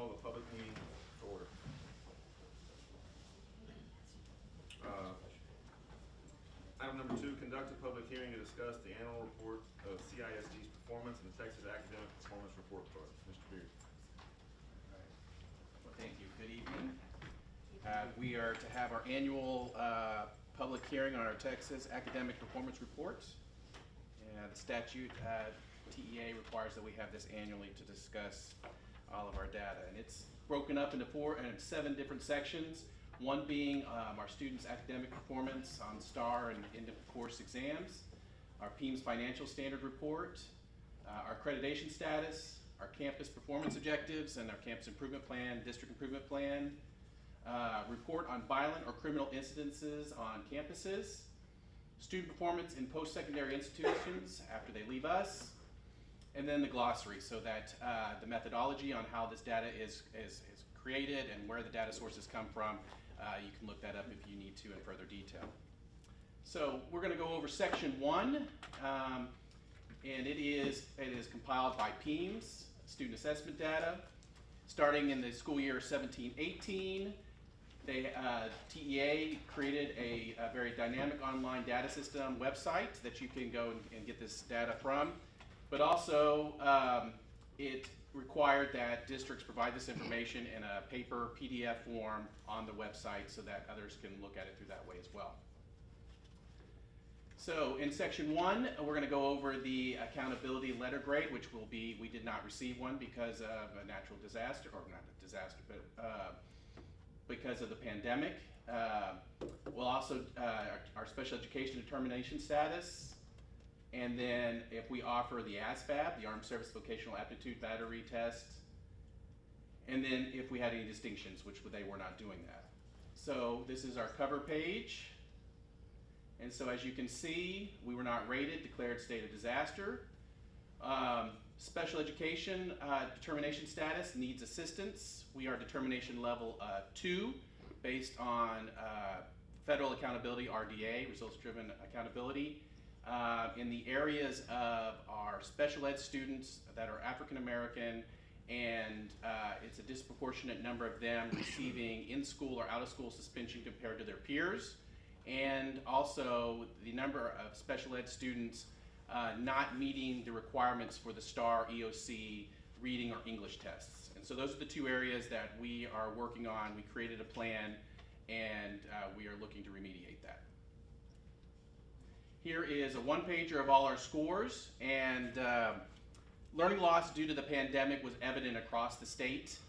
call the public meeting to order. Item number 2, conduct a public hearing to discuss the annual report of CISD's performance and the Texas Academic Performance Report Card. Mr. Beard. Well, thank you. Good evening. We are to have our annual public hearing on our Texas Academic Performance Report. The statute, TEA, requires that we have this annually to discuss all of our data. And it's broken up into 7 different sections, one being our students' academic performance on STAR and end-of-course exams, our PEIMS financial standard report, our accreditation status, our campus performance objectives, and our campus improvement plan, district improvement plan, report on violent or criminal incidences on campuses, student performance in post-secondary institutions after they leave us, and then the glossary, so that the methodology on how this data is created and where the data sources come from, you can look that up if you need to in further detail. So we're going to go over section 1, and it is compiled by PEIMS, student assessment data, starting in the school year 17-18. TEA created a very dynamic online data system website that you can go and get this data from, but also it required that districts provide this information in a paper PDF form on the website so that others can look at it through that way as well. So in section 1, we're going to go over the accountability letter grade, which will be, we did not receive one because of a natural disaster, or not a disaster, but because of the pandemic. We'll also, our special education determination status, and then if we offer the ASVAB, the Armed Service Vocational Aptitude Battery Test, and then if we had any distinctions, which they were not doing that. So this is our cover page. And so as you can see, we were not rated, declared state of disaster. Special education determination status needs assistance. We are determination level 2 based on federal accountability, RDA, results-driven accountability. In the areas of our special ed students that are African American, and it's a disproportionate number of them receiving in-school or out-of-school suspension compared to their peers, and also the number of special ed students not meeting the requirements for the STAR EOC reading or English tests. And so those are the 2 areas that we are working on. We created a plan, and we are looking to remediate that. Here is a 1-pager of all our scores, and learning loss due to the pandemic was evident across the state.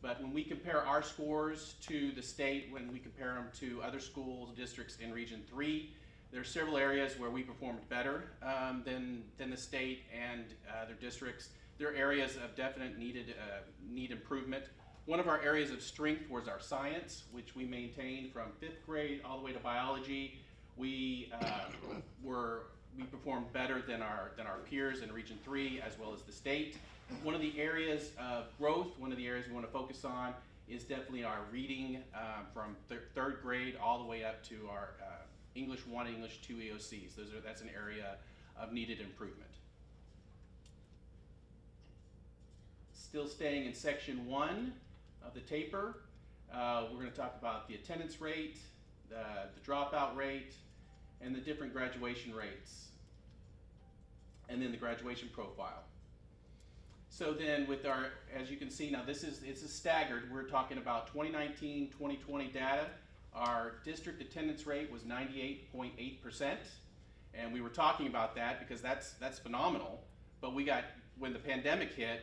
But when we compare our scores to the state, when we compare them to other schools, districts in Region 3, there are several areas where we performed better than the state and their districts. There are areas of definite need improvement. One of our areas of strength was our science, which we maintained from 5th grade all the way to biology. We performed better than our peers in Region 3 as well as the state. One of the areas of growth, one of the areas we want to focus on is definitely our reading from 3rd grade all the way up to our English 1 and English 2 EOCs. That's an area of needed improvement. Still staying in section 1 of the taper, we're going to talk about the attendance rate, the dropout rate, and the different graduation rates, and then the graduation profile. So then with our, as you can see now, it's a staggered. We're talking about 2019, 2020 data. Our district attendance rate was 98.8%, and we were talking about that because that's phenomenal. But when the pandemic hit,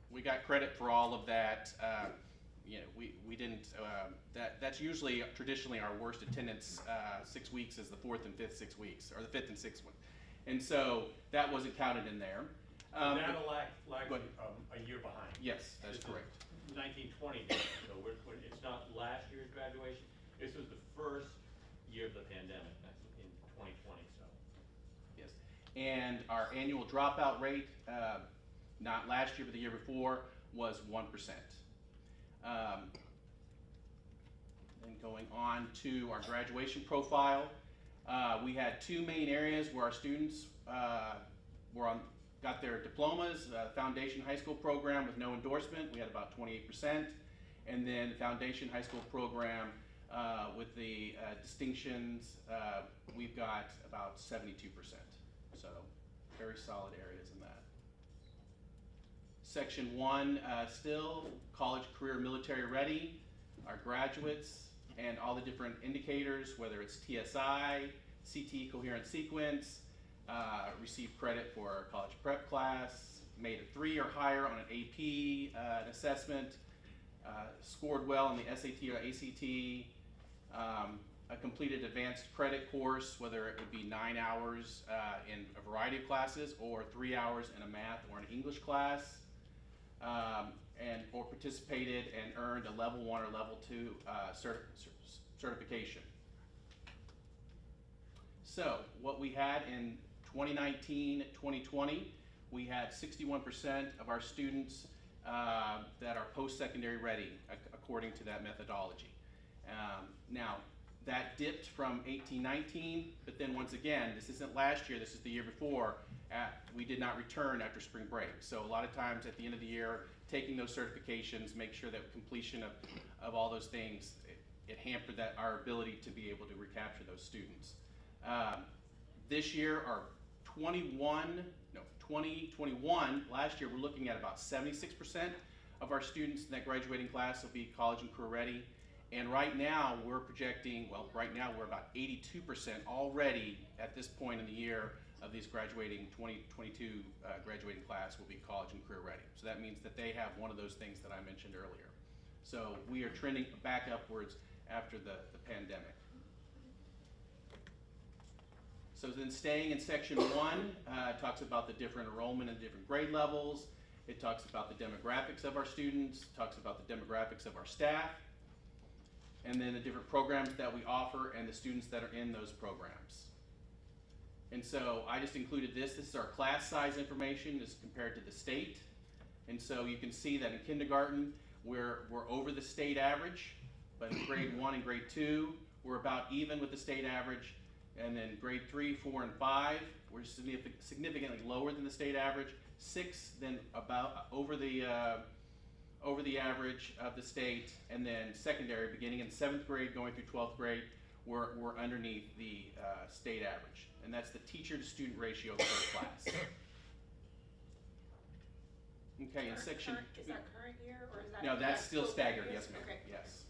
we got credit for all of that. We didn't. That's usually traditionally our worst attendance 6 weeks is the 4th and 5th 6 weeks, or the 5th and 6th one, and so that wasn't counted in there. Data lagged a year behind. Yes, that's correct. 1920, so it's not last year's graduation. This was the first year of the pandemic in 2020. So yes, and our annual dropout rate, not last year but the year before, was 1%. Then going on to our graduation profile, we had 2 main areas where our students were got their diplomas. Foundation high school program with no endorsement, we had about 28%. And then the foundation high school program with the distinctions, we've got about 72%. So very solid areas in that. Section 1, still college, career, military ready, our graduates, and all the different indicators, whether it's TSI, CT coherent sequence, receive credit for a college prep class, made a 3 or higher on an AP assessment, scored well on the SAT or ACT, a completed advanced credit course, whether it would be 9 hours in a variety of classes or 3 hours in a math or an English class, or participated and earned a level 1 or level 2 certification. So what we had in 2019-2020, we had 61% of our students that are post-secondary ready according to that methodology. Now, that dipped from 18-19, but then once again, this isn't last year, this is the year before, we did not return after spring break. So a lot of times at the end of the year, taking those certifications, make sure that completion of all those things, it hampered our ability to be able to recapture those students. This year, our 2021, last year, we're looking at about 76% of our students in that graduating class will be college and career ready. And right now, we're projecting, well, right now we're about 82% already at this point in the year of these graduating 2022 graduating class will be college and career ready. So that means that they have one of those things that I mentioned earlier. So we are trending back upwards after the pandemic. So then staying in section 1, talks about the different enrollment and different grade levels. It talks about the demographics of our students, talks about the demographics of our staff, and then the different programs that we offer and the students that are in those programs. And so I just included this. This is our class size information as compared to the state. And so you can see that in kindergarten, we're over the state average, but in grade 1 and grade 2, we're about even with the state average. And then grade 3, 4, and 5, we're significantly lower than the state average. 6, then about over the average of the state. And then secondary, beginning in 7th grade, going through 12th grade, we're underneath the state average. And that's the teacher to student ratio per class. Okay, in section. Is that current year or is that? No, that's still staggered, yes ma'am, Okay. yes.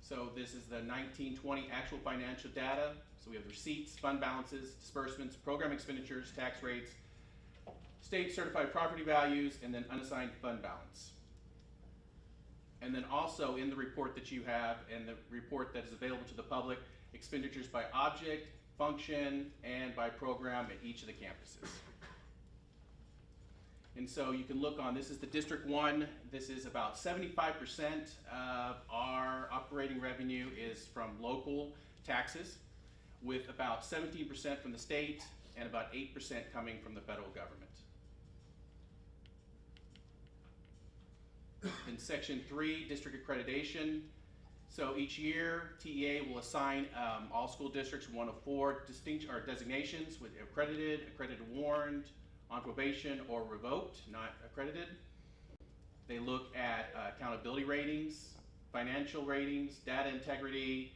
So this is the 19-20 actual financial data. So we have receipts, fund balances, disbursements, program expenditures, tax rates, state certified property values, and then unassigned fund balance. And then also in the report that you have and the report that is available to the public, expenditures by object, function, and by program at each of the campuses. And so you can look on, this is the District 1, this is about 75% of our operating revenue is from local taxes, with about 17% from the state and about 8% coming from the federal government. In section 3, district accreditation. So each year, TEA will assign all school districts one of 4 designations with accredited, accredited warned, on probation, or revoked, not accredited. They look at accountability ratings, financial ratings, data integrity,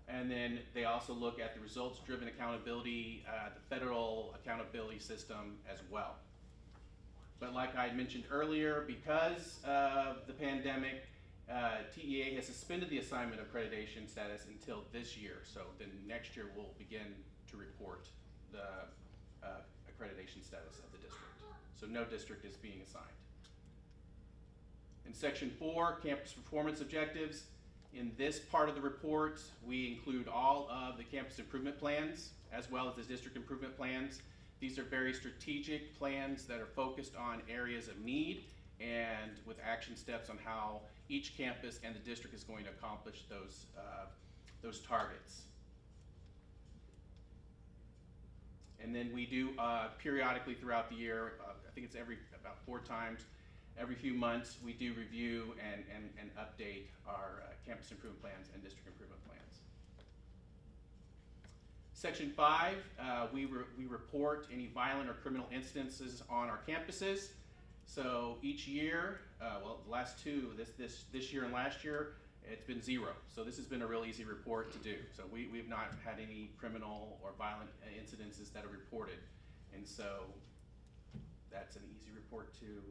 and then they also look at the results-driven accountability, the federal accountability system as well. But like I mentioned earlier, because of the pandemic, TEA has suspended the assignment of accreditation status until this year. So then next year we'll begin to report the accreditation status of the district. So no district is being assigned. In section 4, campus performance objectives. In this part of the report, we include all of the campus improvement plans as well as the district improvement plans. These are very strategic plans that are focused on areas of need and with action steps on how each campus and the district is going to accomplish those targets. And then we do periodically throughout the year, I think it's about 4 times, every few months, we do review and update our campus improvement plans and district improvement plans. Section 5, we report any violent or criminal instances on our campuses. So each year, well, the last two, this year and last year, it's been 0. So this has been a real easy report to do. So we've not had any criminal or violent incidences that are reported. And so that's an easy report to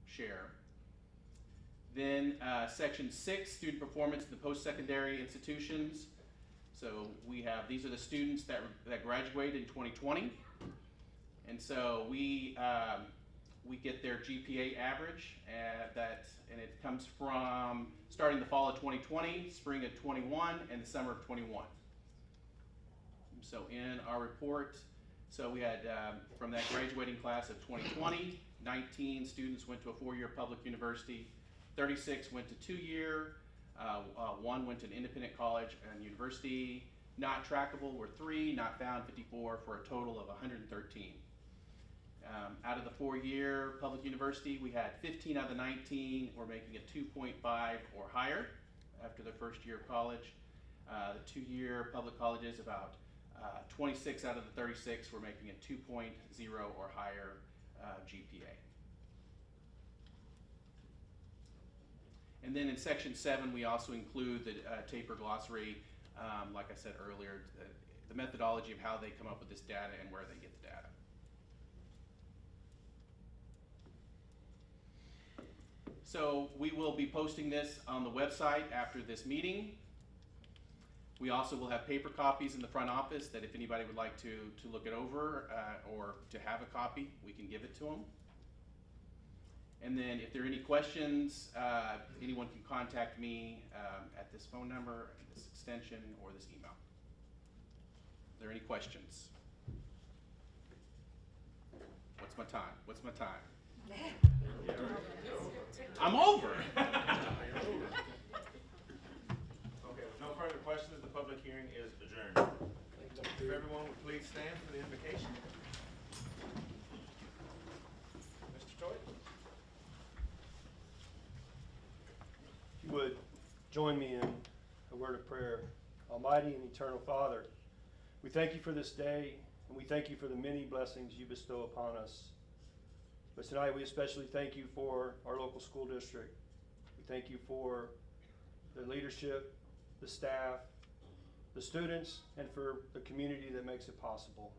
share. Then Section 6, student performance in the post-secondary institutions. So these are the students that graduated in 2020. And so we get their GPA average, and it comes from starting the fall of 2020, spring of 21, and the summer of 21. So in our report, so we had from that graduating class of 2020, 19 students went to a 4-year public university, 36 went to 2-year, 1 went to an independent college and university. Not trackable were 3, not found 54, for a total of 113. Out of the 4-year public university, we had 15 out of the 19 were making a 2.5 or higher after their first year of college. The 2-year public colleges, about 26 out of the 36 were making a 2.0 or higher GPA. And then in Section 7, we also include the taper glossary, like I said earlier, the methodology of how they come up with this data and where they get the data. So we will be posting this on the website after this meeting. We also will have paper copies in the front office that if anybody would like to look it over or to have a copy, we can give it to them. And then if there are any questions, anyone can contact me at this phone number, this extension, or this email. Are there any questions? What's my time? What's my time? I'm over. Okay, with no further questions, the public hearing is adjourned. If everyone would please stand for the invocation. Mr. Toy? If you would join me in a word of prayer. Almighty and eternal Father, we thank you for this day, and we thank you for the many blessings you bestow upon us. But tonight we especially thank you for our local school district. We thank you for the leadership, the staff, the students, and for the community that makes it possible.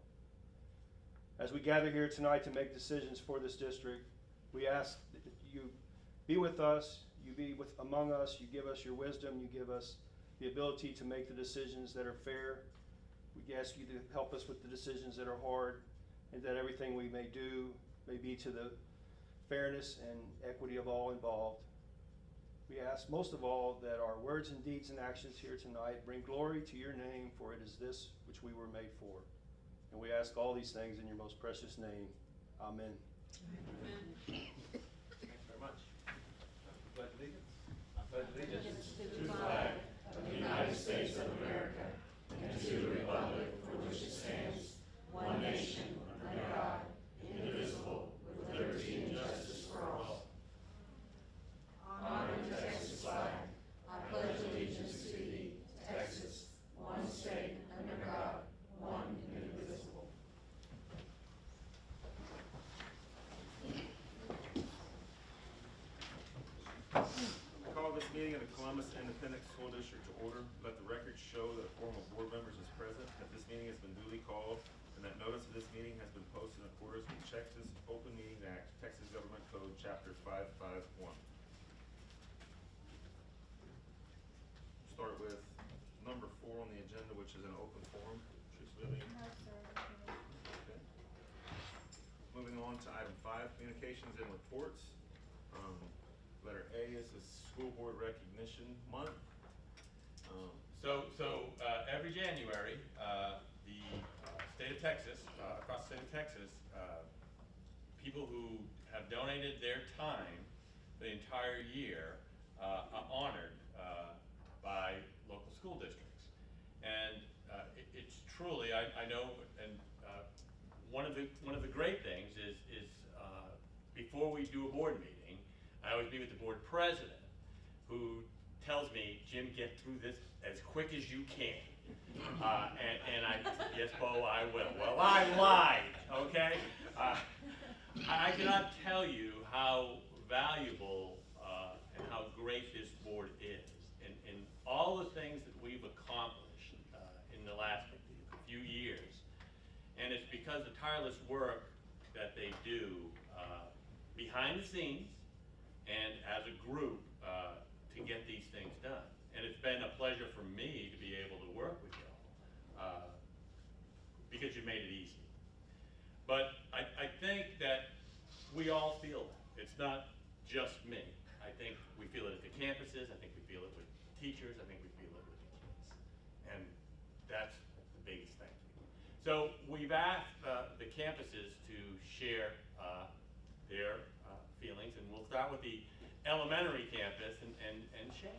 As we gather here tonight to make decisions for this district, we ask that you be with us, you be among us, you give us your wisdom, you give us the ability to make the decisions that are fair. We ask you to help us with the decisions that are hard, and that everything we may do may be to the fairness and equity of all involved. We ask most of all that our words and deeds and actions here tonight bring glory to your name, for it is this which we were made for. And we ask all these things in your most precious name. Amen. Thank you very much. Pledge allegiance. I pledge allegiance to the flag of the United States of America and to the republic for which it stands, one nation, under God, indivisible, with liberty and justice for all. Honor the Texas flag. I pledge allegiance to thee, Texas, one state, under God, one indivisible. I call this meeting of the Columbus Independent School District to order. Let the record show that a quorum of board members is present, that this meeting has been duly called, and that notice of this meeting has been posted in accordance with Texas Open Meeting Act, Texas Government Code, Chapter 551. Start with number 4 on the agenda, which is an open forum. Teresa Vivian. Okay. Moving on to item 5, communications and reports. Letter A is the School Board Recognition Month. So every January, the state of Texas, across the state of Texas, people who have donated their time the entire year are honored by local school districts. And it's truly, I know, and one of the great things is before we do a board meeting, I always meet with the board president, who tells me, Jim, get through this as quick as you can. And I, yes, Bo, I will. Well, I lied, okay? I cannot tell you how valuable and how great this board is, and all the things that we've accomplished in the last few years. And it's because of the tireless work that they do behind the scenes and as a group to get these things done. And it's been a pleasure for me to be able to work with you all because you made it easy. But I think that we all feel that. It's not just me. I think we feel it at the campuses. I think we feel it with teachers. I think we feel it with the kids. And that's the biggest thing. So we've asked the campuses to share their feelings, and we'll start with the elementary campus and Shane.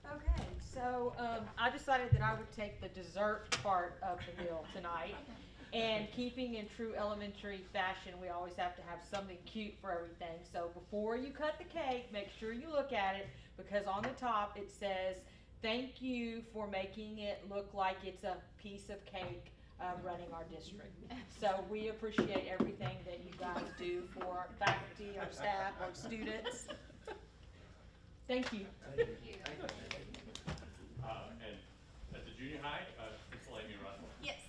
Okay, so I decided that I would take the dessert part of the meal tonight. And keeping in true elementary fashion, we always have to have something cute for everything. So before you cut the cake, make sure you look at it, because on the top it says, "Thank you for making it look like it's a piece of cake running our district." So we appreciate everything that you guys do for our faculty, our staff, our students. Thank you. And at the junior high, Principal Amy Russell. Yes,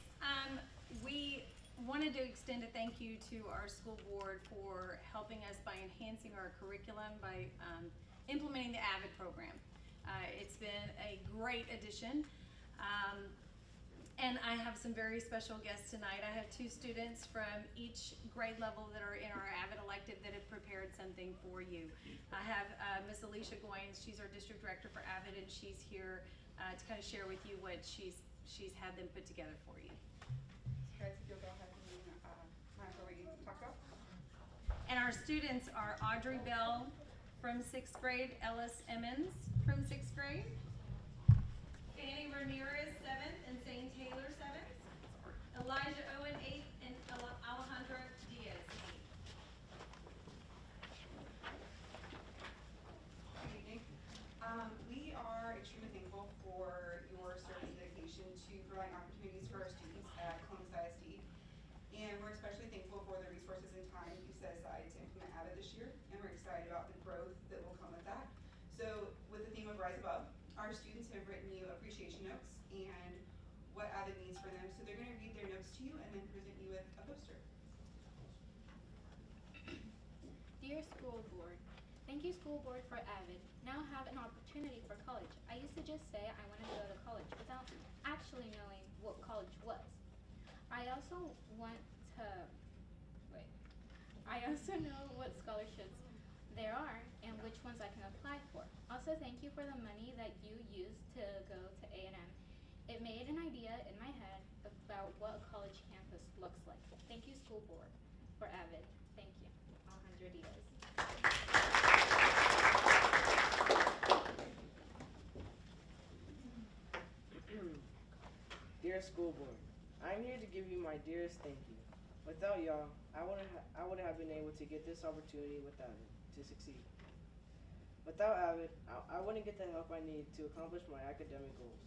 we wanted to extend a thank you to our school board for helping us by enhancing our curriculum by implementing the AVID program. It's been a great addition. And I have some very special guests tonight. I have 2 students from each grade level that are in our AVID elective that have prepared something for you. I have Miss Alicia Goines. She's our district director for AVID, and she's here to kind of share with you what she's had them put together for you. Guys, if you'll go ahead and remember what you talked about. And our students are Audrey Bell from 6th grade, Ellis Emmons from 6th grade, Fanny Ramirez 7th, and Zane Taylor 7th, Elijah Owen 8th, and Alejandra Diaz 8th. Good evening. We are extremely thankful for your service and dedication to providing opportunities for our students at Columbus CISD. And we're especially thankful for the resources and time you set aside to implement AVID this year. And we're excited about the growth that will come with that. So with the theme of Rise Above, our students have written you appreciation notes and what AVID means for them. So they're going to read their notes to you and then present you with a poster. Dear School Board, thank you School Board for AVID. Now I have an opportunity for college. I used to just say I wanted to go to college without actually knowing what college was. I also know what scholarships there are and which ones I can apply for. Also, thank you for the money that you used to go to A&M. It made an idea in my head about what a college campus looks like. Thank you, School Board, for AVID. Thank you. Alejandra Diaz. Dear School Board, I'm here to give you my dearest thank you. Without y'all, I wouldn't have been able to get this opportunity with AVID to succeed. Without AVID, I wouldn't get the help I need to accomplish my academic goals.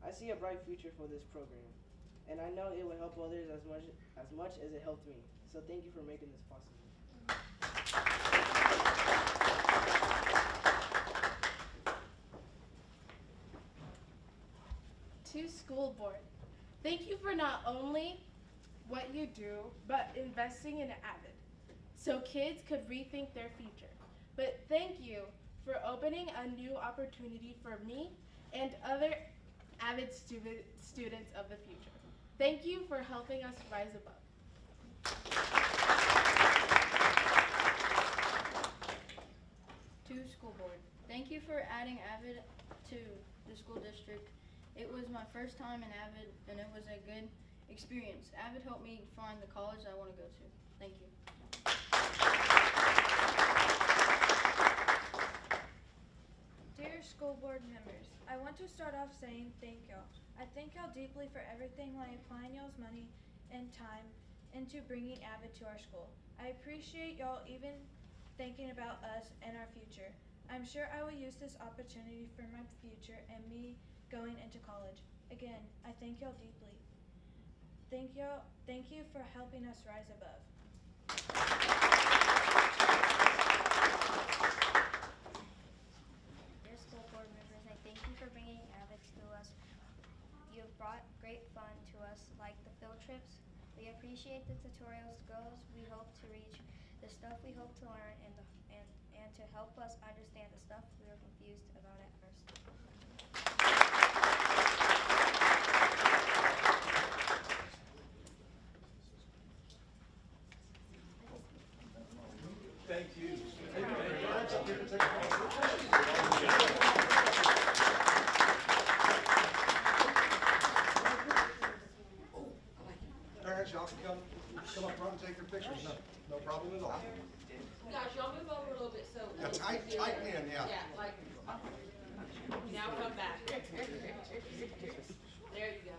I see a bright future for this program, and I know it will help others as much as it helped me. So thank you for making this possible. To School Board, thank you for not only what you do, but investing in AVID, so kids could rethink their future. But thank you for opening a new opportunity for me and other AVID students of the future. Thank you for helping us rise above. To School Board, thank you for adding AVID to the school district. It was my first time in AVID, and it was a good experience. AVID helped me find the college I want to go to. Thank you. Dear School Board members, I want to start off saying thank y'all. I thank y'all deeply for everything while applying y'all's money and time into bringing AVID to our school. I appreciate y'all even thinking about us and our future. I'm sure I will use this opportunity for my future and me going into college. Again, I thank y'all deeply. Thank you for helping us rise above. Dear school board members, I thank you for bringing AVID to us. You have brought great fun to us, like the field trips. We appreciate the tutorials, goals we hope to reach, the stuff we hope to learn, and to help us understand the stuff we were confused about at first. Thank you. Parents, y'all can come up front and take your pictures. No problem at all. Guys, y'all move over a little bit so. Yeah, tight in, yeah. Yeah, like, now come back. There you go.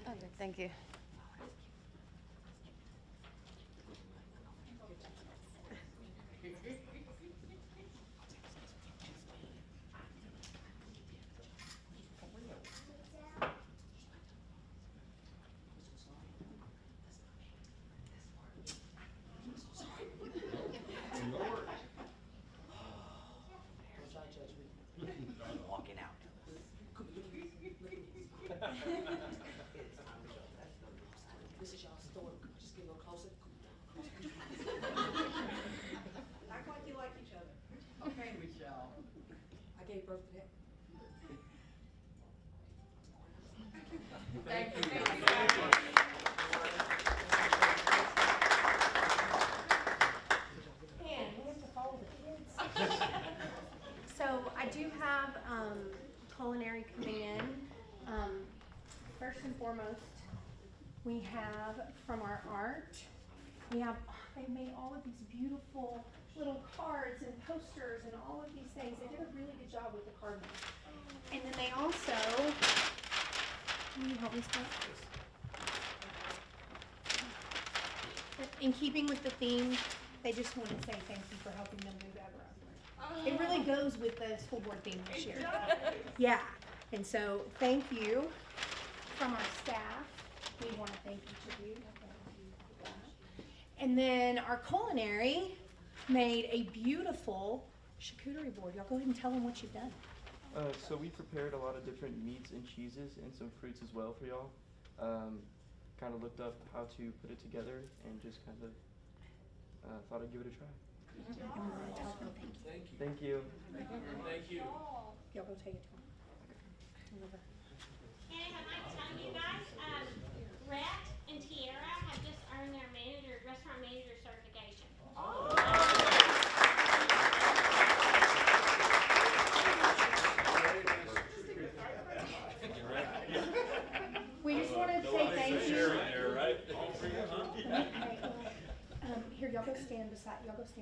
Okay, thank you. Walking out. This is y'all's store. Just get a little closer. Act like you like each other. Okay, Michelle. I gave birth to that. Thank you. Man, we have to follow the kids. So I do have culinary coming in. First and foremost, we have from our art, they made all of these beautiful little cards and posters and all of these things. They did a really good job with the card making. And then they also, can you help me, Scott? In keeping with the theme, they just want to say thank you for helping them move Everett. It really goes with the school board theme this year. Yeah, and so thank you from our staff. We want to thank each of you. And then our culinary made a beautiful charcuterie board. Y'all go ahead and tell them what you've done. So we prepared a lot of different meats and cheeses and some fruits as well for y'all. Kind of looked up how to put it together and just kind of thought I'd give it a try. And we want to tell them thank you. Thank you. Thank you. Y'all go take it to them. And if I'd like to tell you guys, Rhett and Tiara have just earned their restaurant manager certification. We just want to say thank you. Here, y'all go stand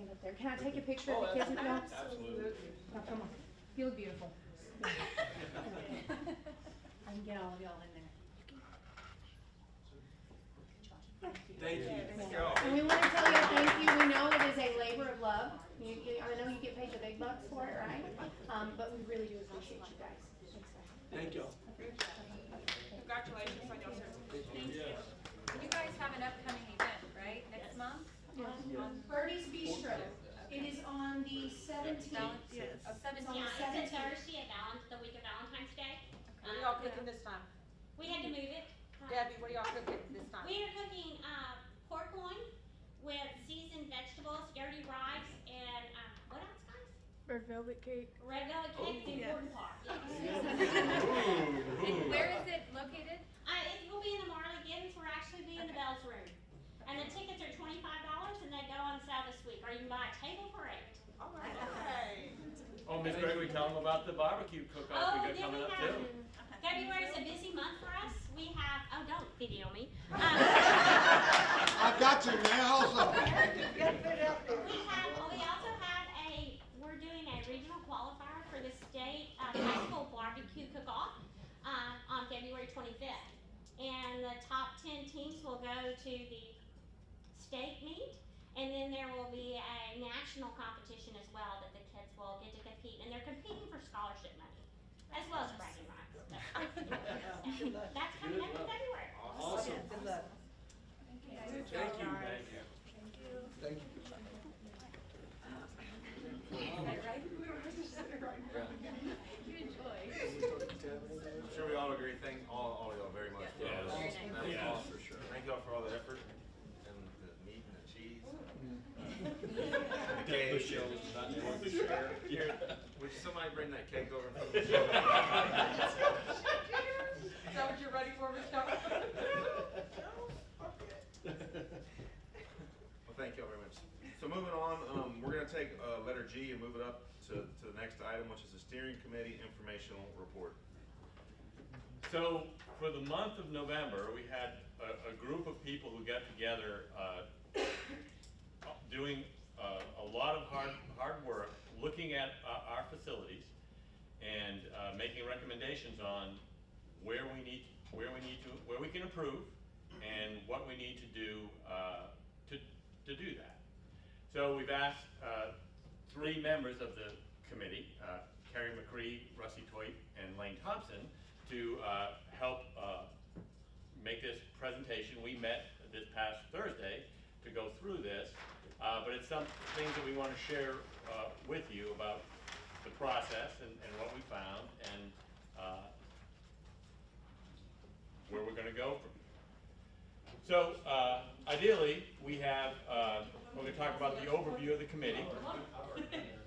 up there. Can I take a picture of the kids with y'all? Absolutely. Now, come on. You look beautiful. I can get all of y'all in there. Thank you. And we want to tell you thank you. We know it is a labor of love. I know you get paid the big bucks for it, right? But we really do appreciate you guys. Thank you. Congratulations on your certification. Thank you. You guys have an upcoming event, right, next month? Birdie's Bistro. It is on the 17th. Yeah, it's a Thursday the week of Valentine's Day. What are y'all cooking this time? We had to move it. Gabby, what are y'all cooking this time? We are cooking pork loin with seasoned vegetables, dirty rice, and what else, guys? Red velvet cake. Red velvet cake, the important part. And where is it located? It will be in the Marley Giddens. We're actually be in the Bells Room. And the tickets are $25 and they go on sale this week. Or you can buy a table for $8. All right. Oh, Miss Gregory, tell them about the barbecue cook-off we got coming up too. February is a busy month for us. We have, don't video me. I've got to now, so. We're doing a regional qualifier for the state high school barbecue cook-off on February 25th. And the top 10 teams will go to the state meet, And then there will be a national competition as well that the kids will get to compete, and they're competing for scholarship money, as well as bragging rights. That's coming up in February. Awesome. Good luck. Thank you. Thank you. I'm sure we all agree, thank all of y'all very much. Yes. That was Yes. awesome for sure. Thank y'all for all the effort and the meat and the cheese. The cake. Here, would somebody bring that cake over from the show? Is that what you're ready for, Michelle? Well, thank y'all very much. So moving on, we're gonna take letter G and move it up to the next item, which is the steering committee informational report. So for the month of November, we had a group of people who got together doing a lot of hard work, looking at our facilities and making recommendations on where we can improve and what we need to do to do that. So we've asked 3 members of the committee, Carrie McCree, Rusty Toit, and Lane Thompson, to help make this presentation. We met this past Thursday to go through this, but it's some things that we want to share with you about the process and what we found and where we're going to go from here. So ideally, we have, we're going to talk about the overview of the committee.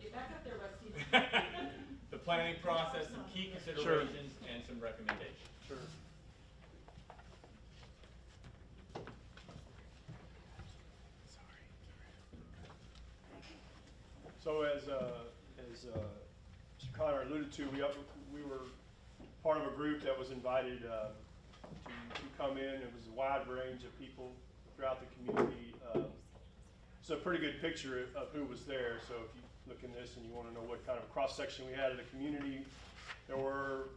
Get back up there, Rusty. The planning process, some key considerations, and some recommendations. Sure. So as Mr. Connor alluded to, we were part of a group that was invited to come in. It was a wide range of people throughout the community. It's a pretty good picture of who was there. So if you look in this and you want to know what kind of cross-section we had of the community, there were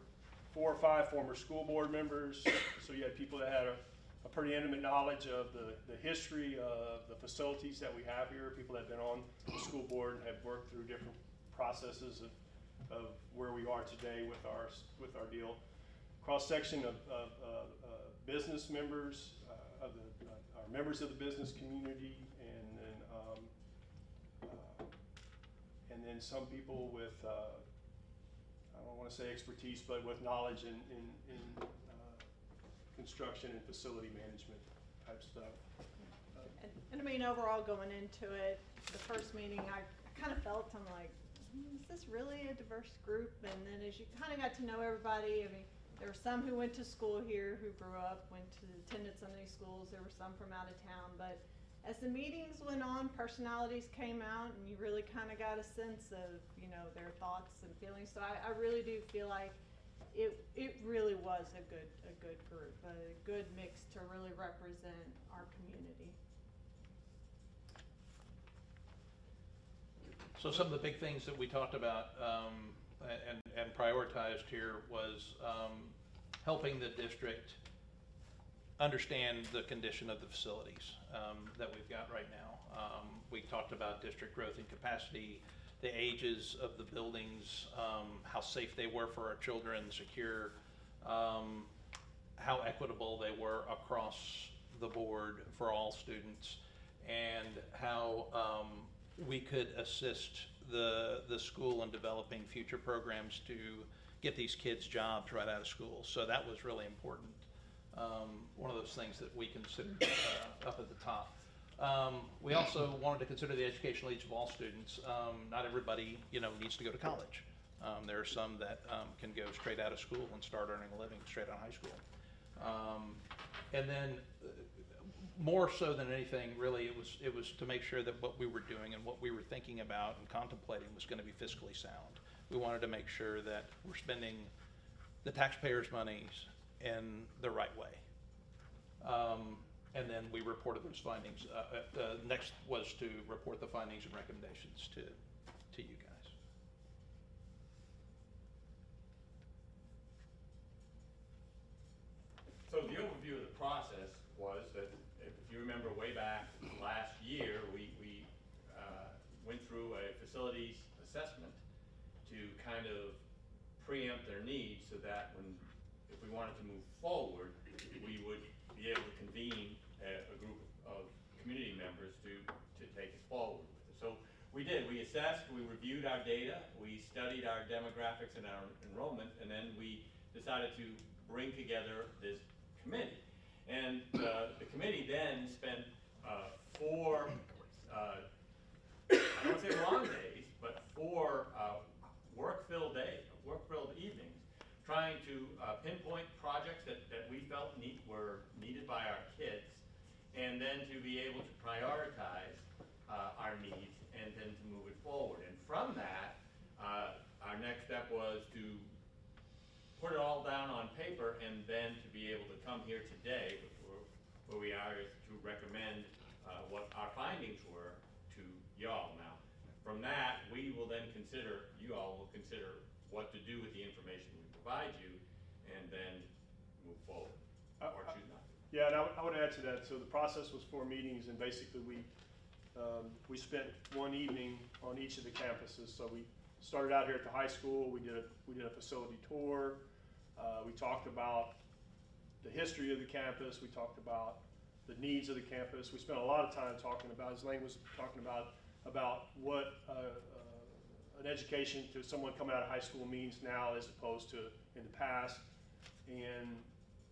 4 or 5 former school board members. So you had people that had a pretty intimate knowledge of the history of the facilities that we have here, people that have been on the school board and have worked through different processes of where we are today with our deal. Cross-section of business members, our members of the business community, and then some people with, I don't want to say expertise, but with knowledge in construction and facility management type stuff. And I mean, overall going into it, the first meeting, I kind of felt, I'm like, is this really a diverse group? And then as you kind of got to know everybody, I mean, there were some who went to school here, who grew up, attended some of these schools. There were some from out of town. But as the meetings went on, personalities came out, and you really kind of got a sense of, you know, their thoughts and feelings. So I really do feel like it really was a good group, a good mix to really represent our community. So some of the big things that we talked about and prioritized here was helping the district understand the condition of the facilities that we've got right now. We talked about district growth and capacity, the ages of the buildings, how safe they were for our children, secure, how equitable they were across the board for all students, and how we could assist the school in developing future programs to get these kids jobs right out of school. So that was really important. One of those things that we considered up at the top. We also wanted to consider the educational needs of all students. Not everybody, needs to go to college. There are some that can go straight out of school and start earning a living straight out of high school. And then more so than anything, really, it was to make sure that what we were doing and what we were thinking about and contemplating was going to be fiscally sound. We wanted to make sure that we're spending the taxpayers' monies in the right way. And then we reported those findings. Next was to report the findings and recommendations to you guys. So the overview of the process was that, if you remember way back last year, we to kind of preempt their needs so that if we wanted to move forward, we would be able to convene a group of community members to take us forward with it. So we did. We assessed, we reviewed our data, we studied our demographics and our enrollment, and then we decided to bring together this committee. And the committee then spent 4, I don't want to say long days, but 4 work-filled evenings, trying to pinpoint projects that we felt were needed by our kids, and then to be able to prioritize our needs and then to move it forward. And from that, our next step was to put it all down on paper and then to be able to come here today, where we are, is to recommend what our findings were to y'all. Now, from that, we will then consider, you all will consider what to do with the information we provide you, and then move forward, or choose not to. Yeah, and I would add to that. So the process was 4 meetings, and basically we spent one evening on each of the campuses. So we started out here at the high school. We did a facility tour. We talked about the history of the campus. We talked about the needs of the campus. We spent a lot of time talking about, as Lane was talking about what an education to someone coming out of high school means now as opposed to in the past. And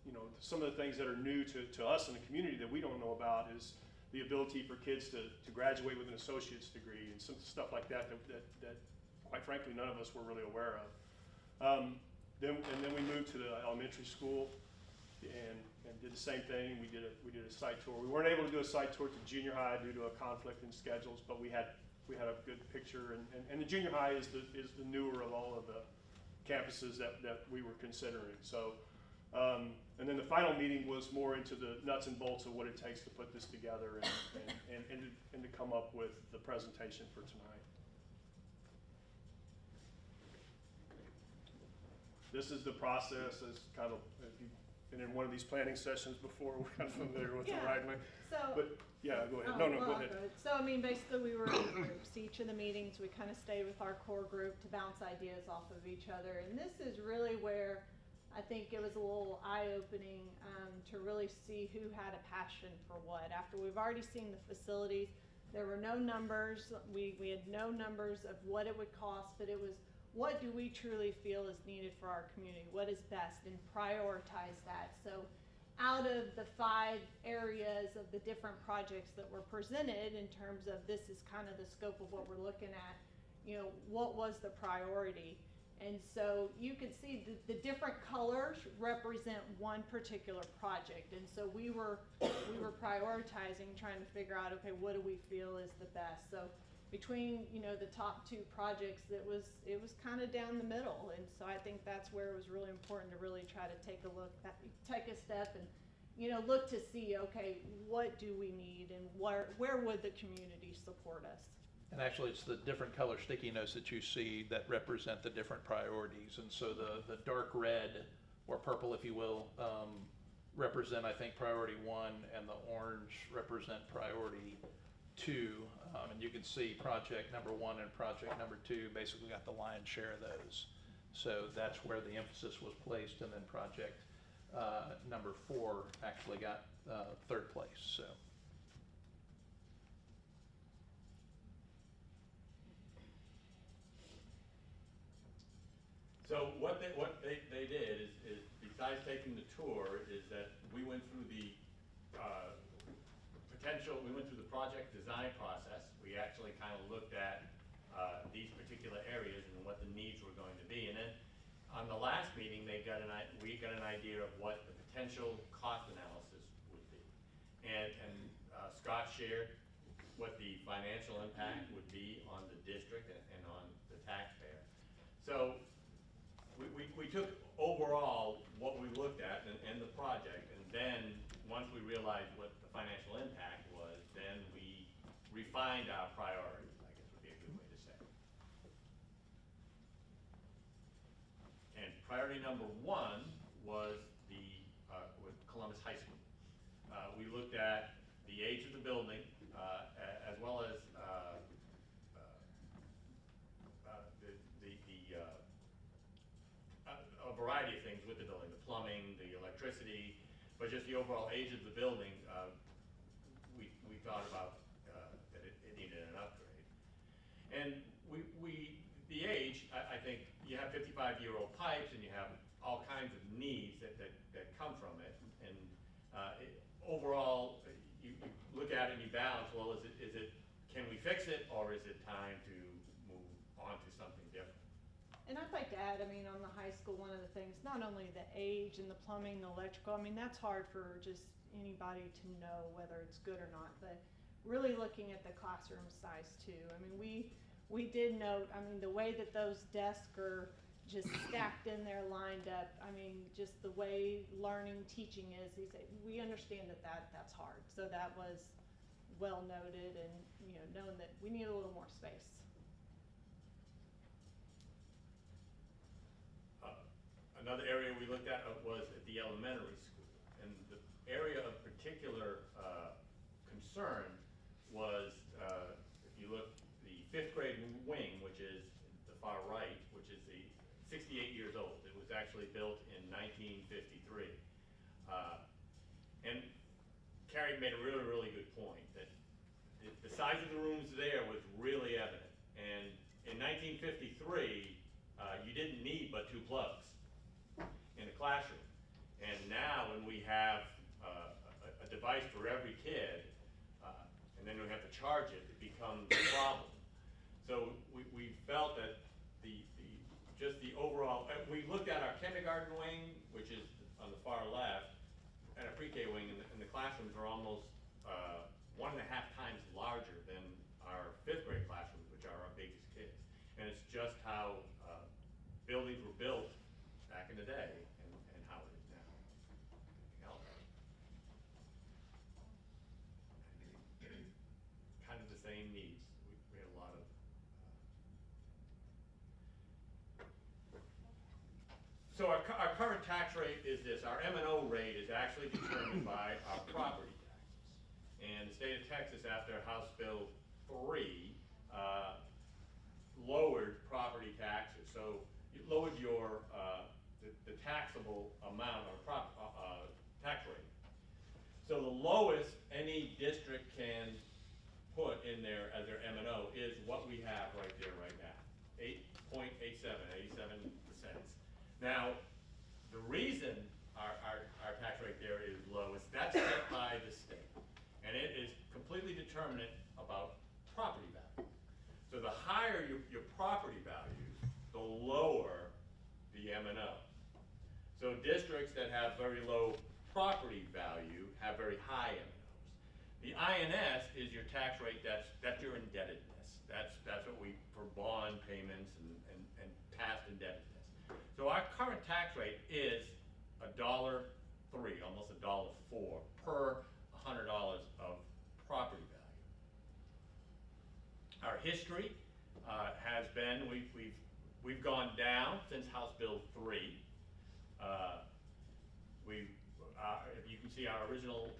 you know, some of the things that are new to us in the community that we don't know about is the ability for kids to graduate with an associate's degree and some stuff like that quite frankly none of us were really aware of. Then we moved to the elementary school and did the same thing. We did a site tour. We weren't able to do a site tour to junior high due to a conflict in schedules, but we had a good picture. And the junior high is the newer of all of the campuses that we were considering. So, and then the final meeting was more into the nuts and bolts of what it takes to put this together and to come up with the presentation for tonight. This is the process, as kind of, if you've been in one of these planning sessions before, we're kind of familiar with the right way. So, but yeah, go ahead. Oh, No, well, go ahead. good. So, I mean, basically we were in groups. Each of the meetings, we kind of stayed with our core group to bounce ideas off of each other. And this is really where I think it was a little eye-opening to really see who had a passion for what. After we've already seen the facilities, there were no numbers. We had no numbers of what it would cost, but it was, what do we truly feel is needed for our community? What is best? And prioritize that. So out of the 5 areas of the different projects that were presented in terms of this is kind of the scope of what we're looking at, you know, what was the priority? And so you can see the different colors represent one particular project. And so we were prioritizing, trying to figure out, okay, what do we feel is the best? So between, you know, the top 2 projects, it was kind of down the middle. And so I think that's where it was really important to really try to take a step and, you know, look to see, okay, what do we need and where would the community support us? And actually, it's the different color sticky notes that you see that represent the different priorities. And so the dark red, or purple if you will, represent, I think, priority 1, and the orange represent priority 2. And you can see project number 1 and project number 2 basically got the lion's share of those. So that's where the emphasis was placed, and then project number 4 actually got 3rd place. So. So what they did is besides taking the tour, is that we went through the we went through the project design process. We actually kind of looked at these particular areas and what the needs were going to be. And then on the last meeting, we got an idea of what the potential cost analysis would be. And Scott shared what the financial impact would be on the district and on the taxpayer. So we took overall what we looked at and the project, and then once we realized what the financial impact was, then we refined our priorities, I guess would be a good way to say. And priority number 1 was with Columbus High School. We looked at the age of the building, as well as plumbing, the electricity, but just the overall age of the building, we thought about that it needed an upgrade. And the age, I think you have 55-year-old pipes and you have all kinds of needs that come from it. And overall, you look at it and you balance, well, can we fix it, or is it time to move on to something different? And I'd like to add, I mean, on the high school, one of the things, not only the age and the plumbing, the electrical, I mean, that's hard for just anybody to know whether it's good or not, but really looking at the classroom size too. I mean, we did note, I mean, the way that those desks are just stacked in there, lined up, I mean, just the way learning, teaching is, we understand that's hard. So that was well noted, and, you know, knowing that we need a little more space. Another area we looked at was at the elementary school, and the area of particular concern was, if you look, the 5th grade wing, which is the far right, which is the 68 years old. It was actually built in 1953. And Carrie made a really, really good point that the size of the rooms there was really evident. And in 1953, you didn't need but 2 plugs in a classroom. And now when we have a device for every kid, and then we have to charge it, it becomes a problem. So we felt that just the overall, we looked at our kindergarten wing, which is on the far left, and a pre-K wing, and the classrooms are almost 1.5 times larger than our 5th grade classrooms, which are our biggest kids. And it's just how buildings were built back in the day and how it is now. Anything else? Kind of the same needs. We had a lot of so our current tax rate is this. Our M&O rate is actually determined by our property taxes. And the state of Texas, after House Bill 3, lowered property taxes. So it lowered your the taxable amount or tax rate. So the lowest any district can put in there as their M&O is what we have right there right now, 8.87, 87 cents. Now, the reason our tax rate there is low is that's set by the state, and it is completely determinant about property value. So the higher your property value, the lower the M&O. So districts that have very low property value have very high M&Os. The INS is your tax rate, that's your indebtedness. That's what we, for bond payments and past indebtedness. So our current tax rate is $1.03, almost $1.04 per $100 of property value. Our history has been, we've gone down since House Bill 3. If you can see, our original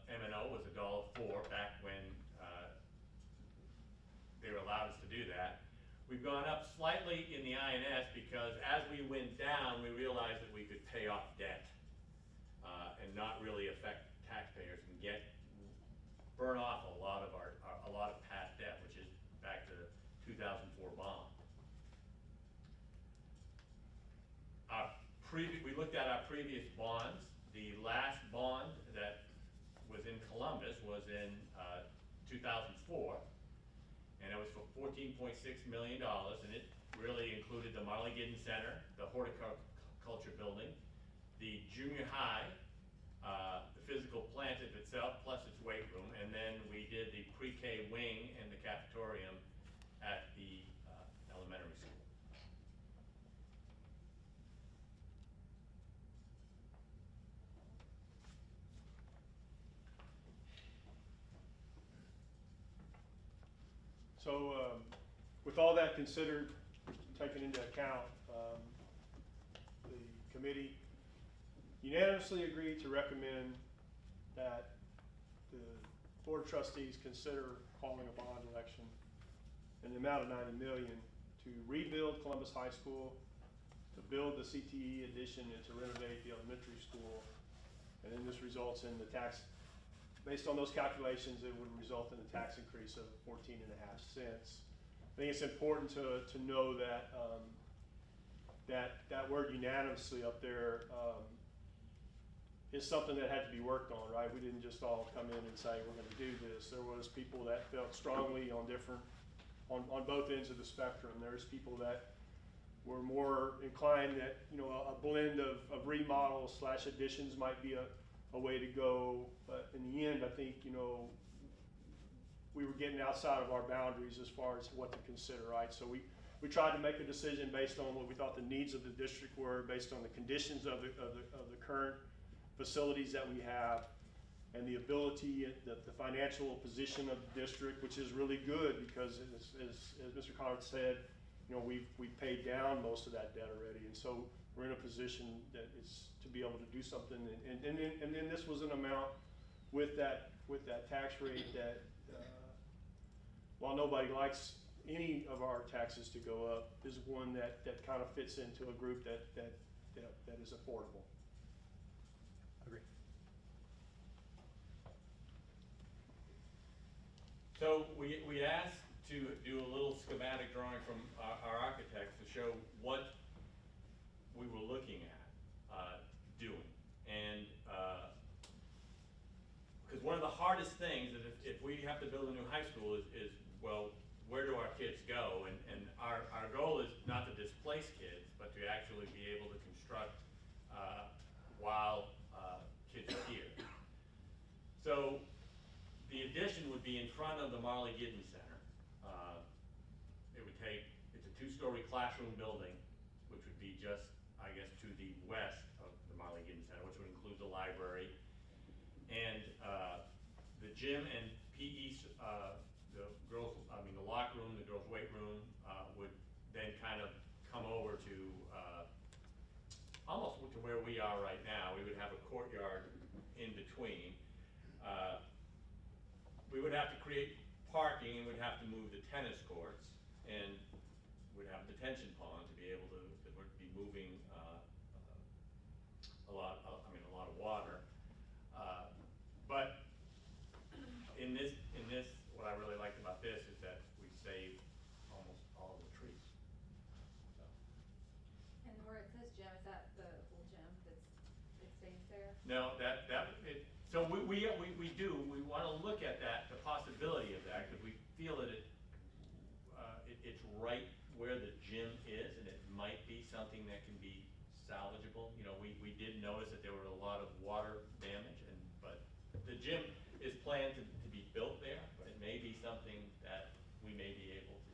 M&O was $1.04 back when they allowed us to do that. We've gone up slightly in the INS because as we went down, we realized that we could pay off debt and not really affect taxpayers and burn off a lot of past debt, which is back to the 2004 bond. We looked at our previous bonds. The last bond that was in Columbus was in 2004. And it was for $14.6 million, and it really included the Marley Giddens Center, the horticulture building, the junior high, the physical plant itself, plus its weight room, and then we did the pre-K wing and the cafetorium at the elementary school. So with all that considered, taken into account, the committee unanimously agreed to recommend that the Board of Trustees consider calling a bond election in the amount of $90 million to rebuild Columbus High School to build the CTE addition and to renovate the elementary school. And then this results in the tax, based on those calculations, it would result in a tax increase of 14.5 cents. I think it's important to know that that word unanimously up there is something that had to be worked on, right? We didn't just all come in and say we're going to do this. There was people that felt strongly on both ends of the spectrum. There's people that were more inclined that, you know, a blend of remodels / additions might be a way to go. But in the end, I think, you know, we were getting outside of our boundaries as far as what to consider, right? So we tried to make a decision based on what we thought the needs of the district were, based on the conditions of the current facilities that we have, and the ability, the financial position of the district, which is really good because as Mr. Collins said, you know, we've paid down most of that debt already, and so we're in a position that is to be able to do something. And then this was an amount with that tax rate that while nobody likes any of our taxes to go up, is one that kind of fits into a group that is affordable. Agree. So we asked to do a little schematic drawing from our architects to show what we were looking at doing. And because one of the hardest things is if we have to build a new high school is well, where do our kids go? And our goal is not to displace kids, but to actually be able to construct while kids are here. So the addition would be in front of the Marley Giddens Center. It's a 2-story classroom building, which would be just, I guess, to the west of the Marley Giddens Center, which would include the library. And the gym and PE, the locker room, the girls' weight room, would then kind of come over to almost to where we are right now. We would have a courtyard in between. We would have to create parking, and we'd have to move the tennis courts, and we'd have a detention pond to be able to, that would be moving a lot of water. But in this, what I really liked about this is that we saved almost all of the trees. So. And where it says gym, is that the whole gym it stays there? No, so we want to look at that, the possibility of that, because we feel that it's right where the gym is, and it might be something that can be salvageable. You know, we did notice that there were a lot of water damage, but the gym is planned to be built there, but it may be something that we may be able to.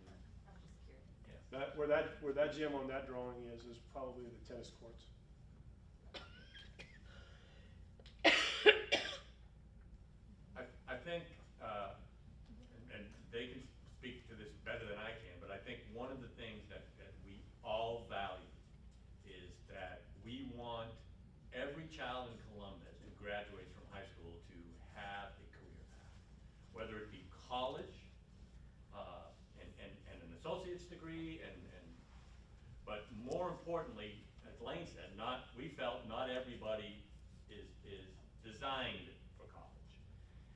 I'm just curious. Yeah. Where that gym on that drawing is probably the tennis courts. I think, and they can speak to this better than I can, but I think one of the things that we all value is that we want every child in Columbus who graduates from high school to have a career path, whether it be college and an associate's degree, but more importantly, as Lane said, we felt not everybody is designed for college,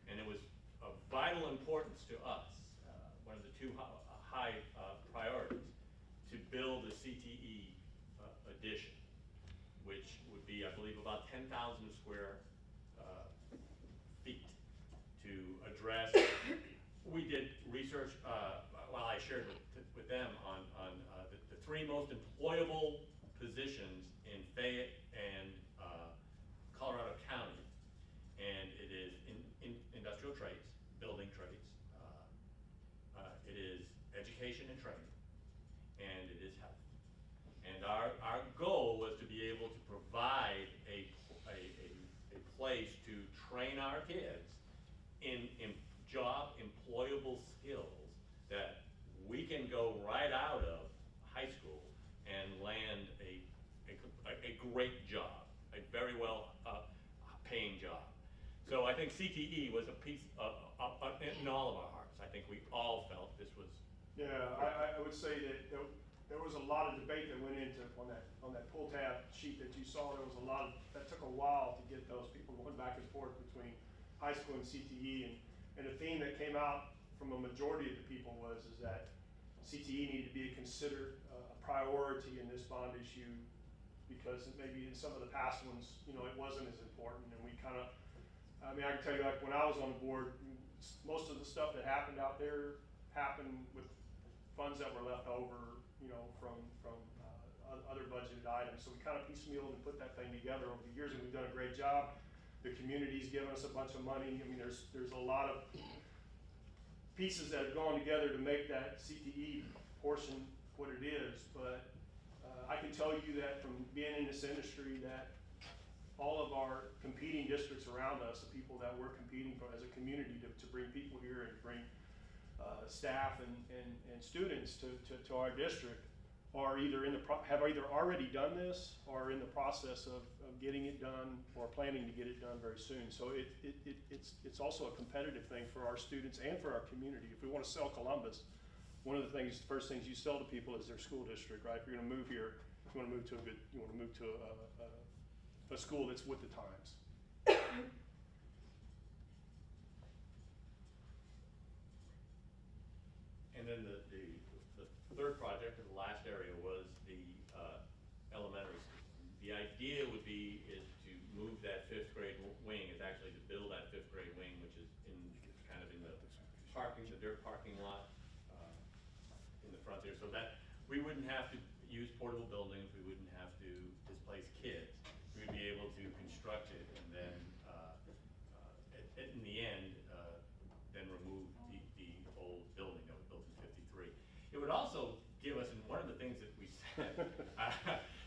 and it was of vital importance to us, one of the two high priorities, to build a CTE addition, which would be, I believe, about 10,000 square feet to address. We did research, I shared with them on the 3 most employable positions in Fayette and Colorado County, and it is in industrial trades, building trades, it is education and training, and it is health. And our goal was to be able to provide a place to train our kids in job employable skills that we can go right out of high school and land a great job, a very well paying job. So I think CTE was a piece in all of our hearts. I think we all felt this was. Yeah, I would say that there was a lot of debate that went into on that pull tab sheet that you saw. There was a lot of, that took a while to get those people going back and forth between high school and CTE, and the theme that came out from a majority of the people is that CTE needed to be considered a priority in this bond issue, because maybe in some of the past ones, you know, it wasn't as important, and we kind of, I mean, I can tell you, like when I was on the board, most of the stuff that happened out there happened with funds that were left over, you know, from other budgeted items. So we kind of piecemealed and put that thing together over the years, and we've done a great job. The community's given us a bunch of money. I mean, there's a lot of pieces that have gone together to make that CTE portion what it is. But I can tell you that from being in this industry, that all of our competing districts around us, the people that we're competing for as a community to bring people here and bring staff and students to our district, are either have either already done this or in the process of getting it done or planning to get it done very soon. So it's also a competitive thing for our students and for our community. If we want to sell Columbus, one of the first things you sell to people is their school district, right? If you're going to move here, you want to move to a school that's with the times. And then the third project, or the last area, was the elementary school. The idea would be is to move that fifth grade wing. It's actually to build that fifth grade wing, which is kind of in the dirt parking lot in the front there, so that we wouldn't have to use portable buildings. We wouldn't have to displace kids. We'd be able to construct it and then, in the end, then remove the old building that was built in '53. It would also give us, and one of the things that we said,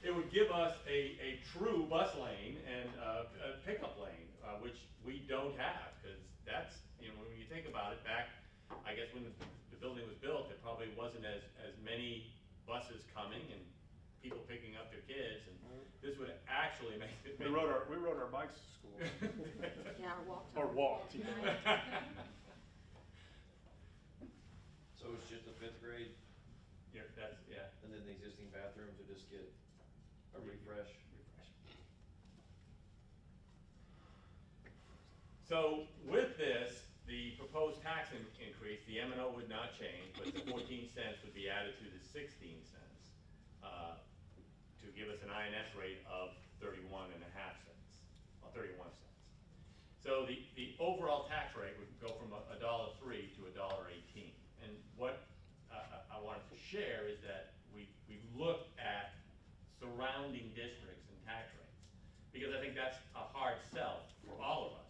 it would give us a true bus lane and a pickup lane, which we don't have, because that's, you know, when you think about it, back, I guess when the building was built, there probably wasn't as many buses coming and people picking up their kids, and this would actually make it. We rode our bikes to school. Yeah, or walked. You know. So it's just a fifth grade? Yeah, yeah. And then the existing bathrooms would just get a refresh? So with this, the proposed tax increase, the M&O would not change, but the 14 cents would be added to the 16 cents to give us an INS rate of 31.5 cents, or 31 cents. So the overall tax rate would go from $1.03 to $1.18. And what I wanted to share is that we looked at surrounding districts and tax rates, because I think that's a hard sell for all of us.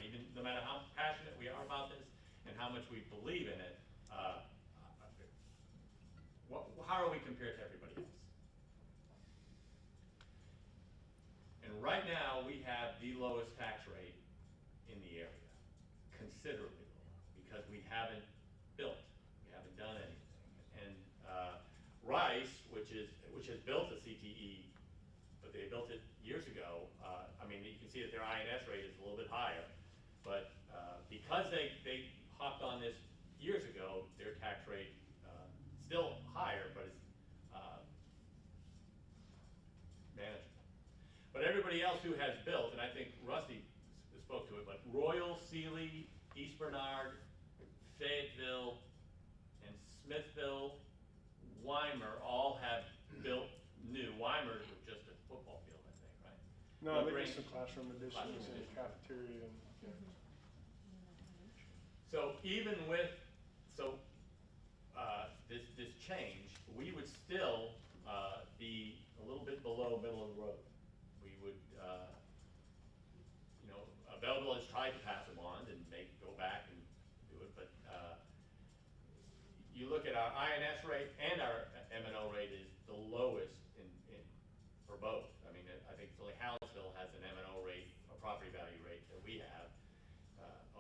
Even no matter how passionate we are about this and how much we believe in it, how are we compared to everybody else? And right now, we have the lowest tax rate in the area, considerably lower, because we haven't built, we haven't done anything. And Rice, which has built a CTE, but they built it years ago. I mean, you can see that their INS rate is a little bit higher, but because they hopped on this years ago, their tax rate still higher, but it's manageable. But everybody else who has built, and I think Rusty spoke to it, but Royal, Sealy, East Bernard, Fayetteville, and Smithville, Weimar all have built new. Weimar was just a football field, I think, right? No, they did some classroom additions and cafeteria and. Yeah. So even with this change, we would still be a little bit below middle of the road. We would, Belleville has tried to pass a bond and go back and do it, but you look at our INS rate and our M&O rate is the lowest for both. I mean, I think it's only Hallettsville has an M&O rate, a property value rate that we have,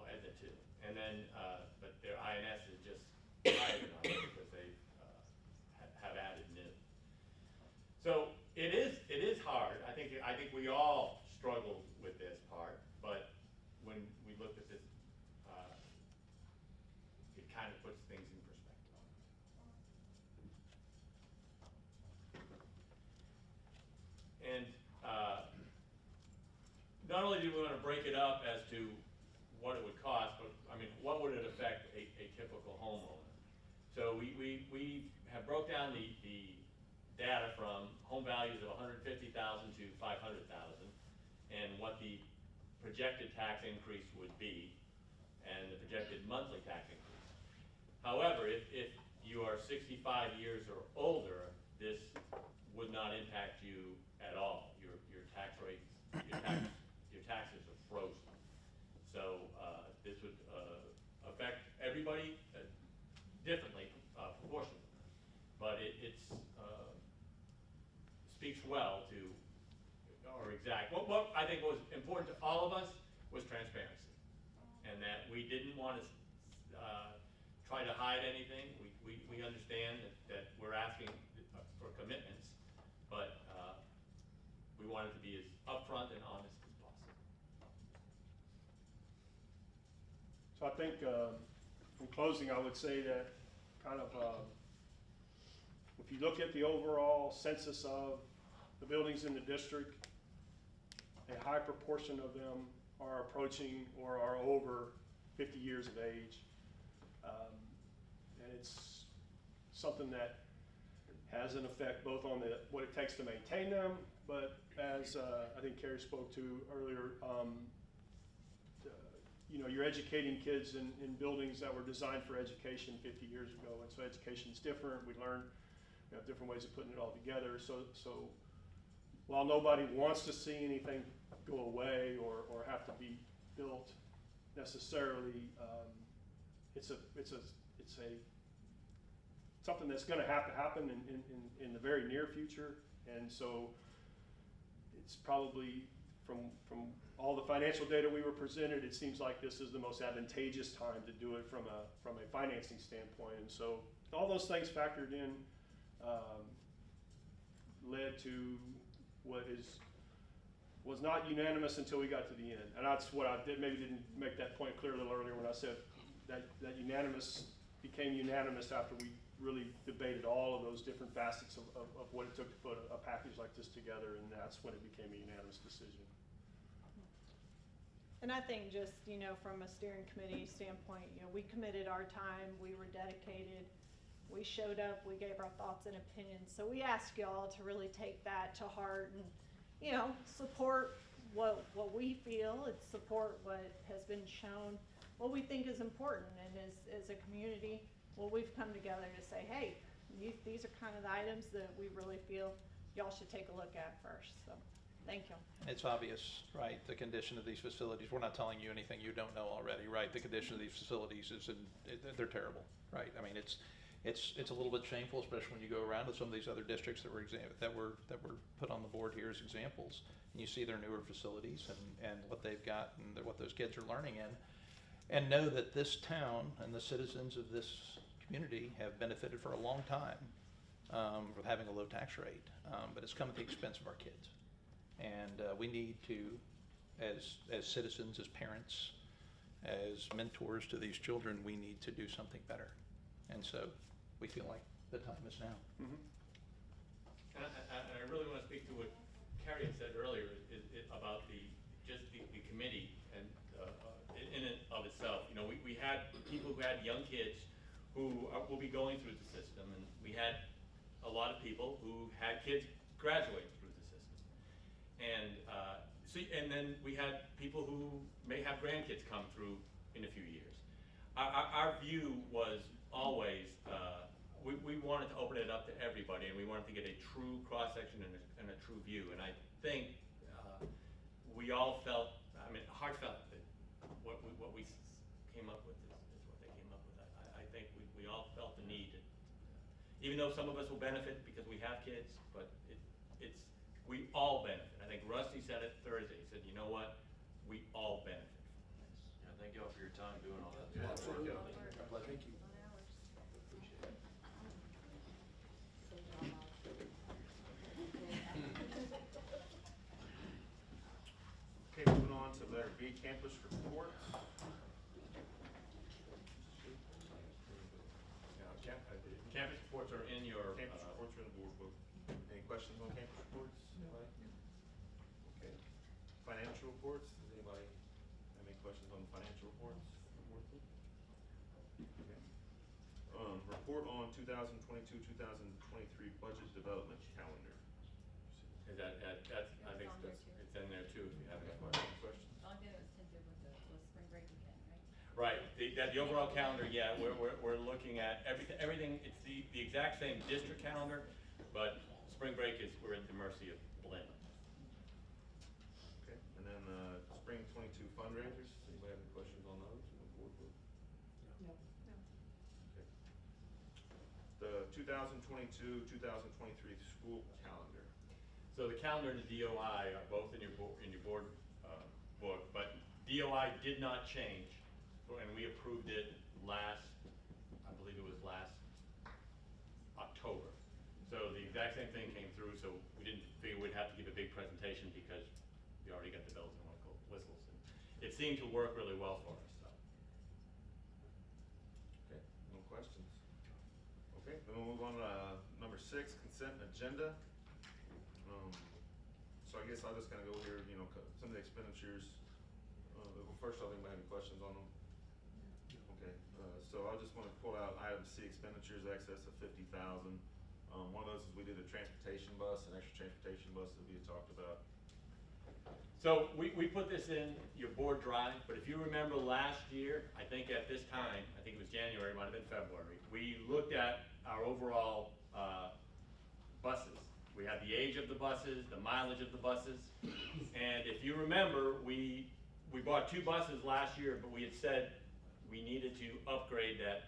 Edna too. And then, but their INS is just higher than ours because they have added new. So it is hard. I think we all struggled with this part, but when we looked at this, it kind of puts things in perspective. break it up as to what it would cost, but I mean, what would it affect a typical homeowner? So we have broke down the data from home values of 150,000 to 500,000, and what the projected tax increase would be, and the projected monthly tax increase. However, if you are 65 years or older, this would not impact you at all. Your tax rates, your taxes are frozen. So this would affect everybody differently, proportionally. But it's speaks well to our exact. What I think was important to all of us was transparency, and that we didn't want to try to hide anything. We understand that we're asking for commitments, but we wanted to be as upfront and honest as possible. So I think in closing, I would say that kind of if you look at the overall census of the buildings in the district, a high proportion of them are approaching or are over 50 years of age. And it's something that has an effect both on what it takes to maintain them, but as I think Carrie spoke to earlier, you're educating kids in buildings that were designed for education 50 years ago, and so education's different. We learn different ways of putting it all together. So while nobody wants to see anything go away or have to be built necessarily, it's something that's going to have to happen in the very near future, and so it's probably from all the financial data we were presented, it seems like this is the most advantageous time to do it from a financing standpoint, and so all those things factored in led to what was not unanimous until we got to the end, and that's what I maybe didn't make that point clear a little earlier when I said that unanimous became unanimous after we really debated all of those different facets of what it took to put a package like this together, and that's when it became a unanimous decision. And I think just, from a steering committee standpoint, we committed our time, we were dedicated, we showed up, we gave our thoughts and opinions. So we ask y'all to really take that to heart and, support what we feel, and support what has been shown, what we think is important, and as a community, we've come together to say, hey, these are kind of the items that we really feel y'all should take a look at first. So, thank you. It's obvious, right? The condition of these facilities. We're not telling you anything you don't know already, right? The condition of these facilities they're terrible, right? I mean, it's a little bit shameful, especially when you go around to some of these other districts that were put on the board here as examples, and you see their newer facilities and what they've got and what those kids are learning in, and know that this town and the citizens of this community have benefited for a long time from having a low tax rate, but it's come at the expense of our kids. And we need to, as citizens, as parents, as mentors to these children, we need to do something better. And so we feel like the time is now. Mm-hmm. And I really want to speak to what Carrie had said earlier about the committee and in and of itself. We had people who had young kids who will be going through the system, and we had a lot of people who had kids graduating through the system. And then we had people who may have grandkids come through in a few years. Our view was always, we wanted to open it up to everybody, and we wanted to get a true cross-section and a true view. And I think we all felt, heartfelt that what we came up with is what they came up with. I think we all felt the need, even though some of us will benefit because we have kids, but we all benefit. I think Rusty said it Thursday. He said, you know what? We all benefit from this. Yeah, thank y'all for your time doing all that. Yeah, absolutely. Thank you. Okay, moving on to letter B, campus reports. Campus reports are in your... Campus reports are in the board book. Any questions on campus reports? Anybody? Okay. Financial reports, does anybody questions on the financial reports? Okay. Report on 2022-2023 budget development calendar. Is that's, I think it's in there too, if you have any questions. All I did was to do with the spring break weekend, right? Right, the overall calendar, yeah, we're looking at everything, it's the exact same district calendar, but spring break we're at the mercy of Blinn. Okay, and then, spring 22 fundraisers, anybody have any questions on those? No. Okay. The 2022-2023 school calendar. So the calendar and the DOI are both in your board book, but DOI did not change, and we approved it last, I believe it was last October. So the exact same thing came through, so we didn't figure we'd have to give a big presentation because we already got the bells and whistles. And it seemed to work really well for us, so. Okay, no questions. Okay, then we'll move on to number 6, consent agenda. So I guess I'll just kind of go here, you know, some of the expenditures. Well, first I'll think about any questions on them. Okay, so I just want to pull out item C, expenditures excess of 50,000. One of those is we did a transportation bus, an extra transportation bus that we had talked about. So we put this in your board drive, but if you remember last year, I think at this time, I think it was January, might have been February, we looked at our overall buses. We had the age of the buses, the mileage of the buses, and if you remember, we bought 2 buses last year, but we had said we needed to upgrade that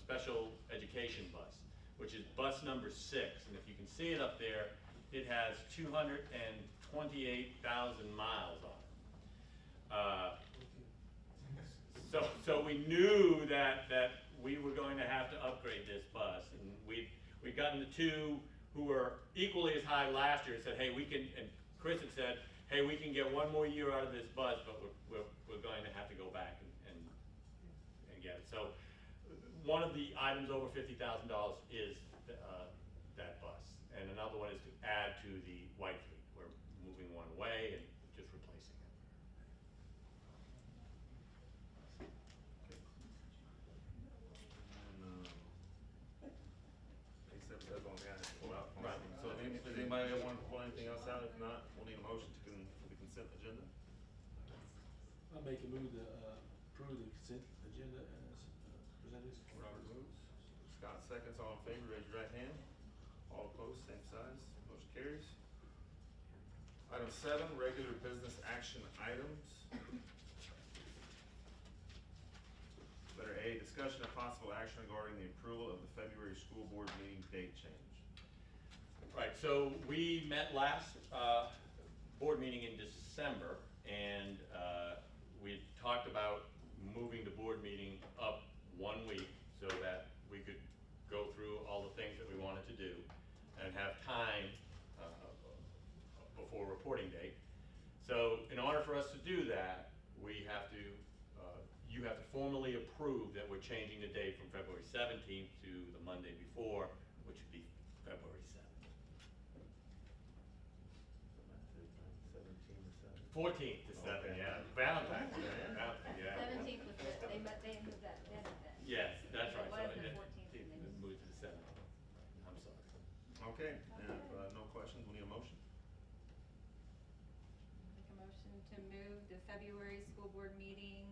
special education bus, which is bus number 6, and if you can see it up there, it has 228,000 miles on it. So we knew that we were going to have to upgrade this bus, and we'd gotten the 2 who were equally as high last year and said, hey, we can, and Chris had said, hey, we can get 1 more year out of this bus, but we're going to have to go back and get it. So one of the items over $50,000 is that bus, and another one is to add to the white fleet. We're moving one away and just replacing it. Except that's the only thing I had to pull out. Right. So does anybody want to pull anything else out? If not, we'll need a motion for the consent agenda. I'll make a move to approve the consent agenda as presented. Robert moves. Scott seconds. All in favor, raise your right hand. All opposed, same size. Motion carries. Item 7, regular business action items. Letter A, discussion of possible action regarding the approval of the February school board meeting date change. Right, so we met last board meeting in December, and we talked about moving the board meeting up 1 week so that we could go through all the things that we wanted to do and have time before reporting date. So in order for us to do that, we have to, you have to formally approve that we're changing the date from February 17th to the Monday before, which would be February 7th. 14th to 7th, Okay. yeah. Valentine's Day, Valentine's, yeah. 17th was they moved that then. Yes, that's right. It was So the it 14th and then. moved to the 7th. I'm sorry. Okay, and if no questions, we need a motion. Make a motion to move the February school board meeting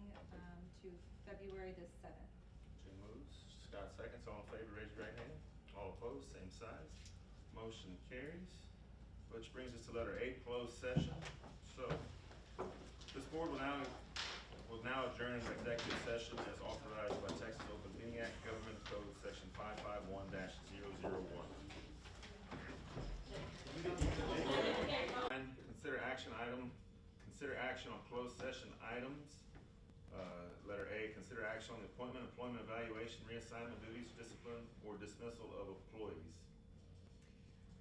to February the 7th. Jim moves. Scott seconds. All in favor, raise your right hand. All opposed, same size. Motion carries. Which brings us to letter 8, closed session. So, this board will now adjourn into executive session as authorized by Texas Open Meeting Act, Government Code Section 551-001. And consider action on closed session items. Letter A, consider action on the appointment, employment evaluation, reassignment duties, discipline, or dismissal of employees.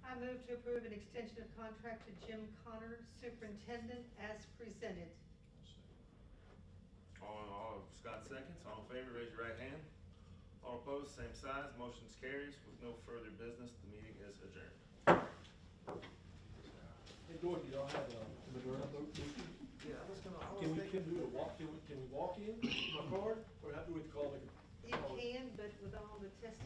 I move to approve an extension of contract to Jim Connor, superintendent, as presented. All Scott seconds. All in favor, raise your right hand. All opposed, same size. Motion carries. With no further business, the meeting is adjourned. Hey, Gordon, y'all have a Moderna booth? Yeah, I was gonna. Can we do a walk? Can we With call the. You can, but with all the testing